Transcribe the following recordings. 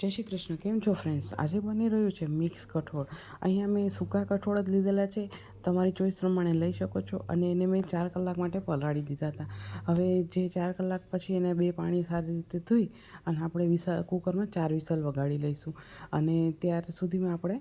જય શ્રી કૃષ્ણ. કેમ છો ફ્રેન્ડ્સ? આજે બની રહ્યું છે મિક્સ કઠોળ. અહીંયા મેં સૂકા કઠોળ જ લીધેલા છે. તમારી ચોઈસ પ્રમાણે લઈ શકો છો. અને એને મેં 4 કલાક માટે પલાળી દીધા હતા. હવે જે 4 કલાક પછી એને 2 પાણી સારી રીતે ધોઈ અને આપણે કુકરમાં 4 વિસલ વગાડી લઈશું. અને ત્યાર સુધીમાં આપણે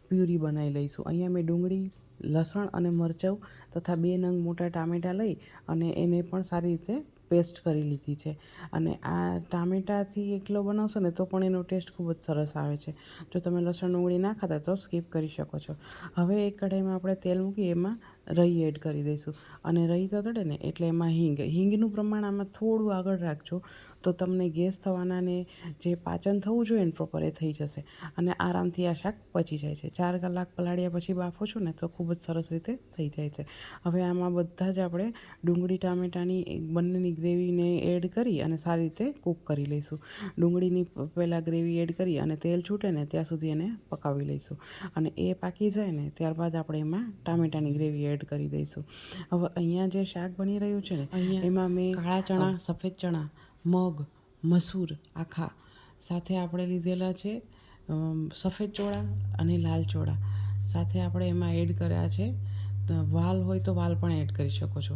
પ્યુરી બનાવી લઈશું. અહીંયા મેં ડુંગળી, લસણ અને મરચાં તથા 2 નંગ મોટા ટામેટાં લઈ અને એને પણ સારી રીતે પેસ્ટ કરી લીધી છે. અને આ ટામેટાથી એકલો બનાવશો ને તો પણ એનો ટેસ્ટ ખૂબ જ સરસ આવે છે. જો તમે લસણ ડુંગળી ના ખાતા તો સ્કીપ કરી શકો છો. હવે એક કઢાઈમાં આપણે તેલ મૂકી એમાં રઈ એડ કરી દઈશું. અને રઈ તો તળે ને એટલે એમાં હિંગનું પ્રમાણ આમાં થોડું આગળ રાખજો તો તમને ગેસ થવાના ને જે પાચન થવું જોઈએ ને પ્રોપર એ થઈ જશે. અને આરામથી આ શાક પચી જાય છે. 4 કલાક પલાળ્યા પછી બાફો છો ને તો ખૂબ જ સરસ રીતે થઈ જાય છે. હવે આમાં બધા જ આપણે ડુંગળી ટામેટાની બંનેની ગ્રેવીને એડ કરી અને સારી રીતે કૂક કરી લઈશું. ડુંગળીની પહેલાં ગ્રેવી એડ કરી અને તેલ છૂટે ને ત્યાં સુધી એને પકાવી લઈશું. અને એ પાકી જાય ને ત્યારબાદ આપણે એમાં ટામેટાની ગ્રેવી એડ કરી દઈશું. હવે અહીંયા જે શાક બની રહ્યું છે ને અહીંયા એમાં મેં કાળા ચણા, સફેદ ચણા, મગ, મસૂર આખા સાથે આપણે લીધેલા છે, સફેદ ચોળા અને લાલ ચોળા સાથે આપણે એમાં એડ કર્યા છે. વાલ હોય તો વાલ પણ એડ કરી શકો છો.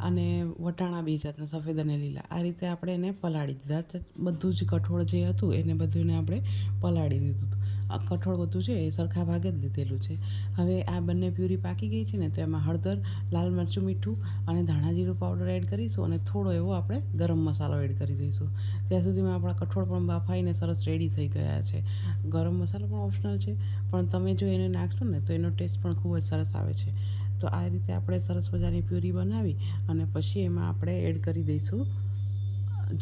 અને વટાણા 2 જાતના, સફેદ અને લીલા. આ રીતે આપણે એને પલાળી દીધા. બધું જ કઠોળ જે હતું એને બધુંને આપણે પલાળી દીધું. આ કઠોળ બધું છે એ સરખા ભાગે જ લીધેલું છે. હવે આ બંને પ્યુરી પાકી ગઈ છે ને તો એમાં હળદર, લાલ મરચું, મીઠું અને ધાણા જીરું પાવડર એડ કરીશું. અને થોડો એવો આપણે ગરમ મસાલો એડ કરી દઈશું. ત્યાં સુધીમાં આપણા કઠોળ પણ બાફાઈને સરસ રેડી થઈ ગયા છે. ગરમ મસાલો પણ ઓપ્શનલ છે, પણ તમે જો એને નાખશો ને તો એનો ટેસ્ટ પણ ખૂબ જ સરસ આવે છે. તો આ રીતે આપણે સરસ મજાની પ્યુરી બનાવી અને પછી એમાં આપણે એડ કરી દઈશું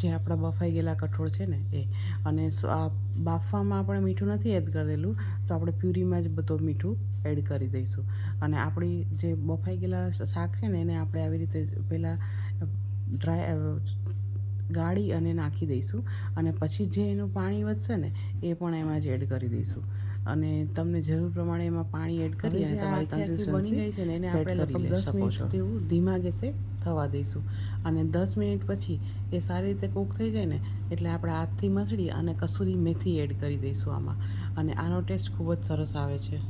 જે આપણા બફાઈ ગયેલા કઠોળ છે ને એ. અને આ બાફવામાં આપણે મીઠું નથી એડ કરેલું તો આપણે પ્યુરીમાં જ બધું મીઠું એડ કરી દઈશું. અને આપણી જે બફાઈ ગયેલા શાક છે ને એને આપણે આવી રીતે પહેલાં ગાળી અને નાખી દઈશું. અને પછી જે એનું પાણી વધશે ને એ પણ એમાં જ એડ કરી દઈશું. અને તમને જરૂર પ્રમાણે એમાં પાણી એડ કરી અને તમારી કન્સિસ્ટન્સી બની ગઈ છે ને એને આપણે લગભગ 10 મિનિટ જેવું ધીમા ગેસે થવા દઈશું. અને 10 મિનિટ પછી એ સારી રીતે કૂક થઈ જાય ને એટલે આપણે હાથથી મસળી અને કસૂરી મેથી એડ કરી દઈશું આમાં. અને આનો ટેસ્ટ ખૂબ જ સરસ આવે છે.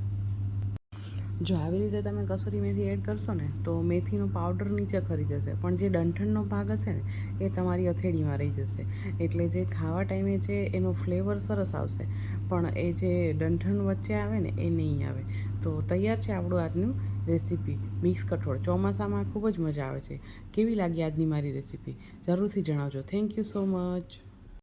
જો આવી રીતે તમે કસૂરી મેથી એડ કરશો ને તો મેથીનો પાવડર નીચે ખરી જશે, પણ જે ડંઠણનો ભાગ હશે ને એ તમારી હથેળીમાં રહી જશે. એટલે જે ખાવા ટાઈમે છે એનો ફ્લેવર સરસ આવશે, પણ એ જે ડંઠણ વચ્ચે આવે ને એ નહીં આવે. તો તૈયાર છે આપણું આજનું રેસીપી મિક્સ કઠોળ. ચોમાસામાં ખૂબ જ મજા આવે છે. કેવી લાગી આજની મારી રેસીપી જરૂરથી જણાવજો. Thank you so much.